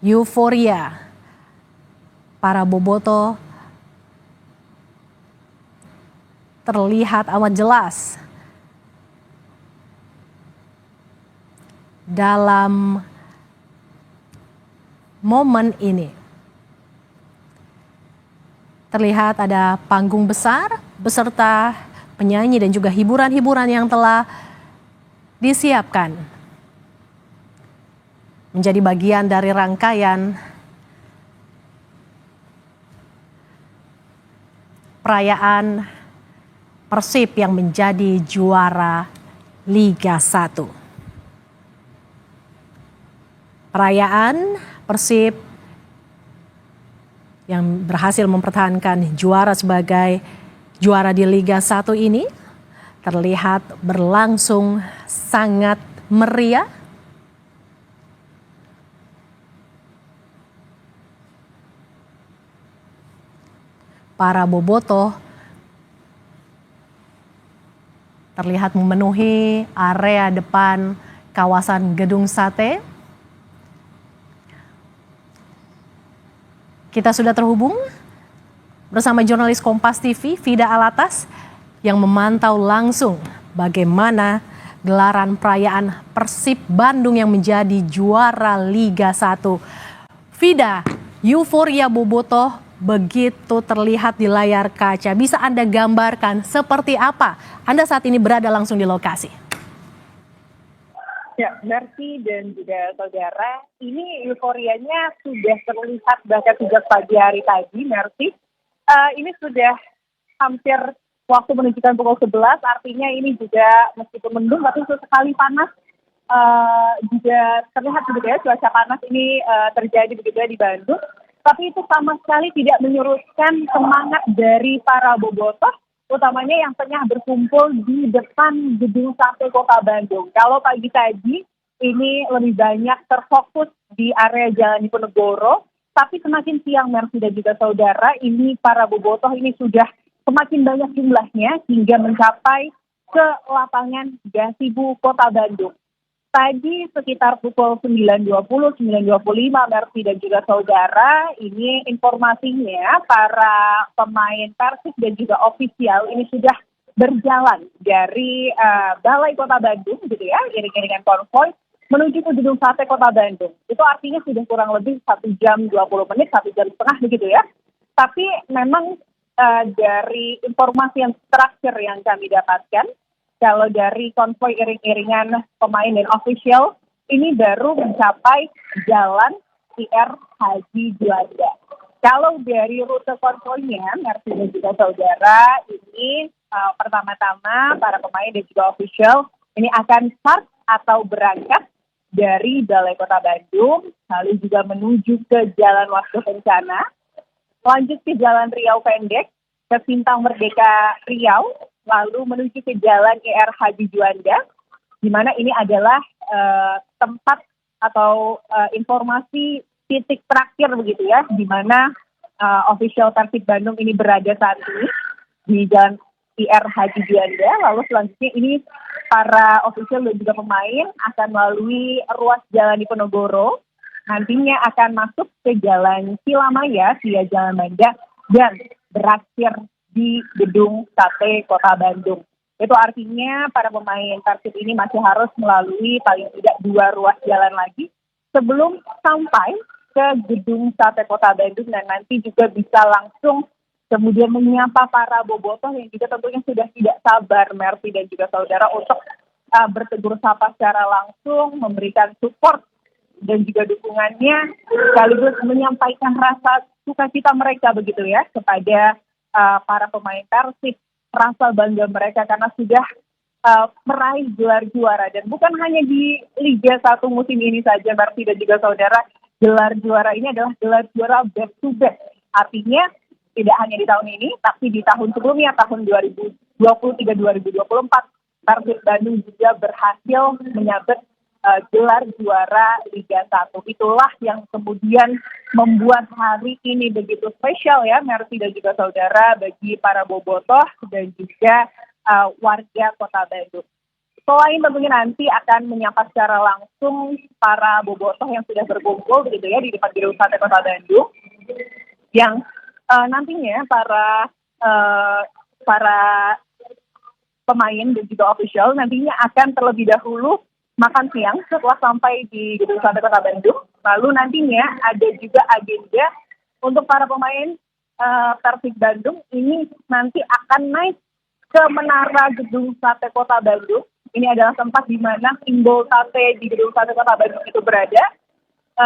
euforia para bobotoh terlihat amat jelas dalam momen ini. Terlihat ada panggung besar beserta penyanyi dan juga hiburan-hiburan yang telah disiapkan menjadi bagian dari rangkaian perayaan Persib yang menjadi juara Liga 1. Perayaan Persib yang berhasil mempertahankan juara sebagai juara di Liga 1 ini terlihat berlangsung sangat meriah. Para bobotoh terlihat memenuhi area depan kawasan Gedung Sate. Kita sudah terhubung bersama jurnalis Kompas TV, Fida Alatas, yang memantau langsung bagaimana gelaran perayaan Persib Bandung yang menjadi juara Liga 1. Fida, euforia bobotoh begitu terlihat di layar kaca. Bisa Anda gambarkan seperti apa Anda saat ini berada langsung di lokasi? Ya, Mercy dan juga saudara, ini euforianya sudah terlihat bahkan sejak pagi hari tadi, Mercy. Ini sudah hampir waktu menunjukkan pukul 11, artinya ini juga meskipun mendung tapi sesekali panas juga terlihat begitu ya, cuaca panas ini terjadi begitu ya di Bandung. Tapi itu sama sekali tidak menyurutkan semangat dari para bobotoh, utamanya yang tengah berkumpul di depan Gedung Sate Kota Bandung. Kalau pagi tadi ini lebih banyak terfokus di area Jalan Diponegoro, tapi semakin siang Mercy dan juga saudara, ini para bobotoh ini sudah semakin banyak jumlahnya hingga mencapai ke lapangan Gasibu Kota Bandung. Tadi sekitar pukul 9.20, 9.25, Mercy dan juga saudara, ini informasinya para pemain Persib dan juga ofisial ini sudah berjalan dari Balai Kota Bandung gitu ya, iring-iringan konvoy menuju ke Gedung Sate Kota Bandung. Itu artinya sudah kurang lebih 1 jam 20 menit, 1 jam setengah begitu ya. Tapi memang dari informasi yang terakhir yang kami dapatkan, kalau dari konvoy iring-iringan pemain dan official, ini baru mencapai Jalan IR Haji Juanda. Kalau dari rute konvoynya, Mercy dan juga saudara, ini pertama-tama para pemain dan juga official ini akan start atau berangkat dari Balai Kota Bandung, lalu juga menuju ke Jalan Wastu Kencana, lanjut ke Jalan Riau Pendek, ke Simpang Merdeka Riau, lalu menuju ke Jalan IR Haji Juanda, di mana ini adalah tempat atau informasi titik terakhir begitu ya, di mana official Persib Bandung ini berada saat ini di Jalan IR Haji Juanda. Lalu selanjutnya ini para official dan juga pemain akan melalui ruas Jalan Diponegoro, nantinya akan masuk ke Jalan Silamaya via Jalan Mangga dan berakhir di Gedung Sate Kota Bandung. Itu artinya para pemain Persib ini masih harus melalui paling tidak 2 ruas jalan lagi sebelum sampai ke Gedung Sate Kota Bandung, dan nanti juga bisa langsung kemudian menyapa para bobotoh yang juga tentunya sudah tidak sabar, Mercy dan juga saudara, untuk bertegur sapa secara langsung, memberikan support dan juga dukungannya, sekaligus menyampaikan rasa sukacita mereka begitu ya kepada para pemain Persib, rasa bangga mereka karena sudah meraih gelar juara, dan bukan hanya di Liga 1 musim ini saja, Mercy dan juga saudara, gelar juara ini adalah gelar juara back to back. Artinya tidak hanya di tahun ini, tapi di tahun sebelumnya, tahun 2023-2024, Persib Bandung juga berhasil menyabet gelar juara Liga 1. Itulah yang kemudian membuat hari ini begitu spesial ya, Mercy dan juga saudara, bagi para bobotoh dan juga warga Kota Bandung. Selain tentunya nanti akan menyapa secara langsung para bobotoh yang sudah berkumpul begitu ya di depan Gedung Sate Kota Bandung, yang nantinya para pemain dan juga official nantinya akan terlebih dahulu makan siang setelah sampai di Gedung Sate Kota Bandung. Lalu nantinya ada juga agenda untuk para pemain Persib Bandung ini nanti akan naik ke menara Gedung Sate Kota Bandung. Ini adalah tempat di mana simbol sate di Gedung Sate Kota Bandung itu berada.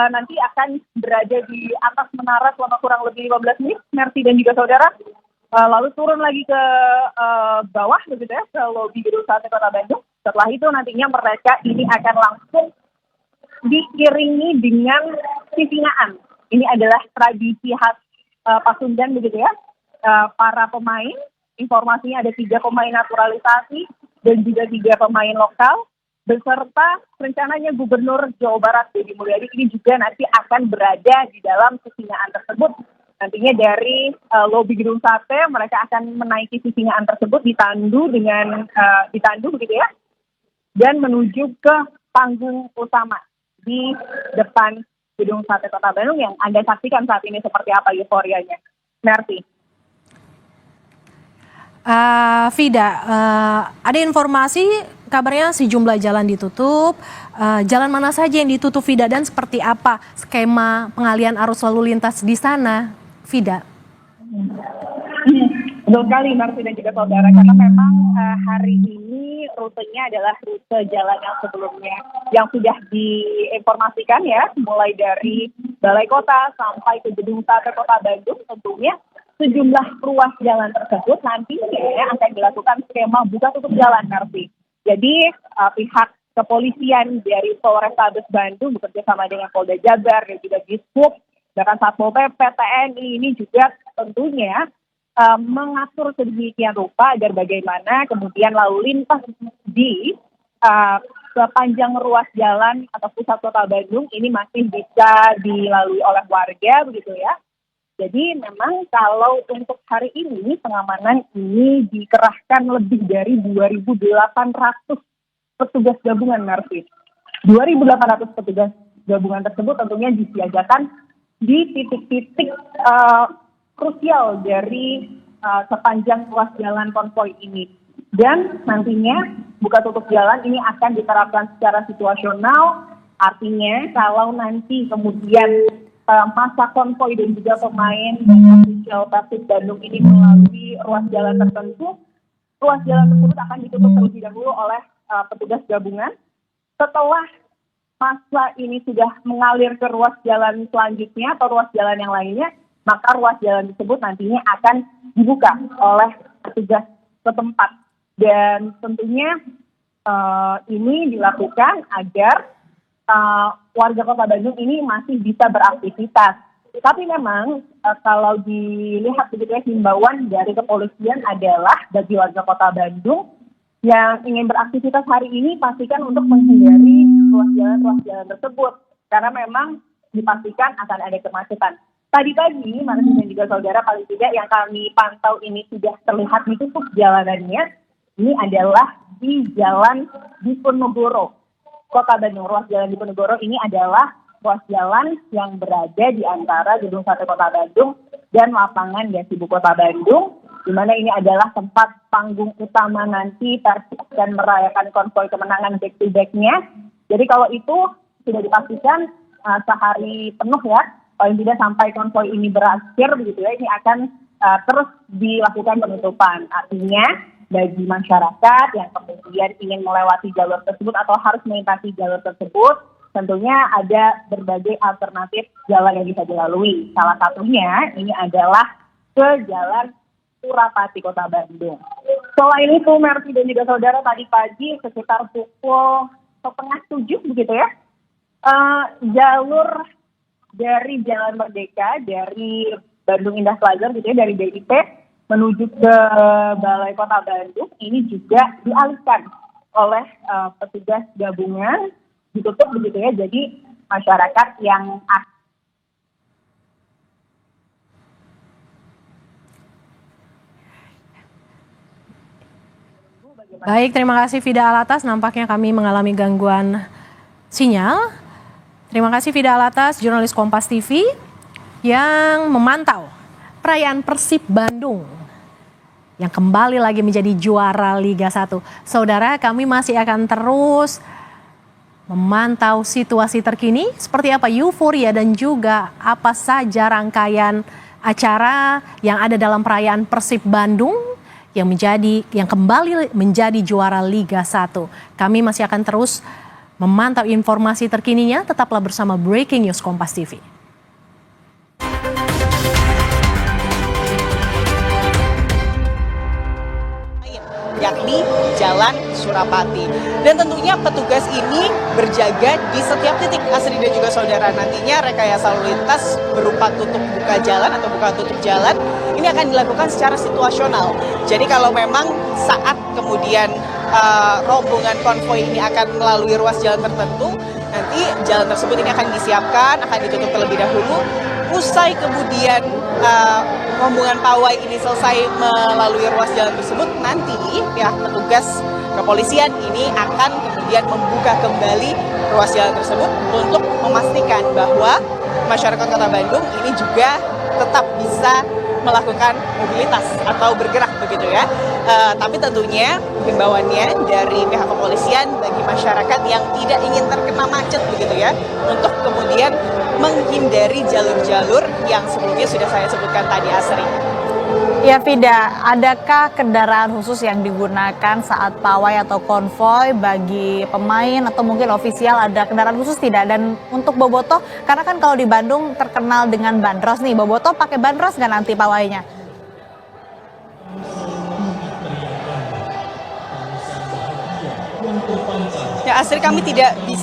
Nanti akan berada di atas menara selama kurang lebih 15 menit, Mercy dan juga saudara. Lalu turun lagi ke bawah begitu ya, ke lobi Gedung Sate Kota Bandung. Setelah itu nantinya mereka ini akan langsung diiringi dengan sisingaan. Ini adalah tradisi khas Pasundan begitu ya. Para pemain, informasinya ada 3 pemain naturalisasi dan juga 3 pemain lokal, beserta rencananya Gubernur Jawa Barat Deddy Mulyadi ini juga nanti akan berada di dalam sisingaan tersebut. Nantinya dari lobi Gedung Sate mereka akan menaiki sisingaan tersebut ditandu begitu ya, dan menuju ke panggung utama di depan Gedung Sate Kota Bandung yang Anda saksikan saat ini seperti apa euforianya. Mercy. Vida, ada informasi kabarnya sejumlah jalan ditutup. Jalan mana saja yang ditutup, Vida, dan seperti apa skema pengalihan arus lalu lintas di sana, Vida? Betul sekali, Mercy dan juga saudara, karena memang hari ini rutenya adalah rute jalan yang sebelumnya yang sudah diinformasikan ya, mulai dari Balai Kota sampai ke Gedung Sate Kota Bandung. Tentunya sejumlah ruas jalan tersebut nantinya akan dilakukan skema buka tutup jalan, Mercy. Jadi pihak kepolisian dari Polrestabes Bandung bekerja sama dengan Polda Jabar dan juga Dishub, bahkan Satpol PP, TNI ini juga tentunya mengatur sedemikian rupa agar bagaimana kemudian lalu lintas di sepanjang ruas jalan atau pusat kota Bandung ini masih bisa dilalui oleh warga begitu ya. Jadi memang kalau untuk hari ini pengamanan ini dikerahkan lebih dari 2.800 petugas gabungan, Mercy. 2.800 petugas gabungan tersebut tentunya disiagakan di titik-titik krusial dari sepanjang ruas jalan konvoi ini. Dan nantinya buka tutup jalan ini akan diterapkan secara situasional, artinya kalau nanti kemudian masa konvoi dan juga pemain dan official Persib Bandung ini melalui ruas jalan tertentu, ruas jalan tersebut akan ditutup terlebih dahulu oleh petugas gabungan. Setelah masa ini sudah mengalir ke ruas jalan selanjutnya atau ruas jalan yang lainnya, maka ruas jalan tersebut nantinya akan dibuka oleh petugas setempat. Dan tentunya ini dilakukan agar warga Kota Bandung ini masih bisa beraktivitas. Tapi memang kalau dilihat begitu ya, himbauan dari kepolisian adalah bagi warga Kota Bandung yang ingin beraktivitas hari ini pastikan untuk menghindari ruas jalan tersebut, karena memang dipastikan akan ada kemacetan. Tadi pagi, Martin dan juga saudara, paling tidak yang kami pantau ini sudah terlihat ditutup jalanannya. Ini adalah di Jalan Diponegoro, Kota Bandung. Ruas Jalan Diponegoro ini adalah ruas jalan yang berada di antara Gedung Sate Kota Bandung dan lapangan Gasibu Kota Bandung, di mana ini adalah tempat panggung utama nanti Persib akan merayakan konvoi kemenangan back-to-back-nya. Jadi kalau itu sudah dipastikan sehari penuh ya, paling tidak sampai konvoi ini berakhir begitu ya, ini akan terus dilakukan penutupan. Artinya bagi masyarakat yang kemudian ingin melewati jalur tersebut atau harus melintasi jalur tersebut, tentunya ada berbagai alternatif jalan yang bisa dilalui. Salah satunya ini adalah ke Jalan Surapati Kota Bandung. Selain itu, Mercy dan juga saudara, tadi pagi sekitar pukul 6:30 begitu ya, jalur dari Jalan Merdeka dari Bandung Indah Plaza gitu ya, dari BIP menuju ke Balai Kota Bandung ini juga dialihkan oleh petugas gabungan, ditutup begitu ya. Jadi masyarakat yang Baik, terima kasih Fida Alatas. Nampaknya kami mengalami gangguan sinyal. Terima kasih Fida Alatas, jurnalis Kompas TV yang memantau perayaan Persib Bandung yang kembali lagi menjadi juara Liga 1. Saudara, kami masih akan terus memantau situasi terkini seperti apa euforia dan juga apa saja rangkaian acara yang ada dalam perayaan Persib Bandung yang kembali menjadi juara Liga 1. Kami masih akan terus memantau informasi terkininya, tetaplah bersama Breaking News Kompas TV. Yakni Jalan Surapati. Dan tentunya petugas ini berjaga di setiap titik, Asri dan juga saudara. Nantinya rekayasa lalu lintas berupa tutup buka jalan atau buka tutup jalan ini akan dilakukan secara situasional. Jadi kalau memang saat kemudian rombongan konvoi ini akan melalui ruas jalan tertentu, nanti jalan tersebut ini akan disiapkan, akan ditutup terlebih dahulu. Usai kemudian rombongan pawai ini selesai melalui ruas jalan tersebut, nanti pihak petugas kepolisian ini akan kemudian membuka kembali ruas jalan tersebut untuk memastikan bahwa masyarakat Kota Bandung ini juga tetap bisa melakukan mobilitas atau bergerak begitu ya. Tapi tentunya himbauannya dari pihak kepolisian bagi masyarakat yang tidak ingin terkena macet begitu ya, untuk kemudian menghindari jalur-jalur yang sebelumnya sudah saya sebutkan tadi, Asri. Ya Fida, adakah kendaraan khusus yang digunakan saat pawai atau konvoy bagi pemain atau mungkin ofisial, ada kendaraan khusus tidak? Dan untuk Bobotoh, karena kan kalau di Bandung terkenal dengan bandros nih, Bobotoh pakai bandros nggak nanti pawainya? Ya Asri, kami tidak bisa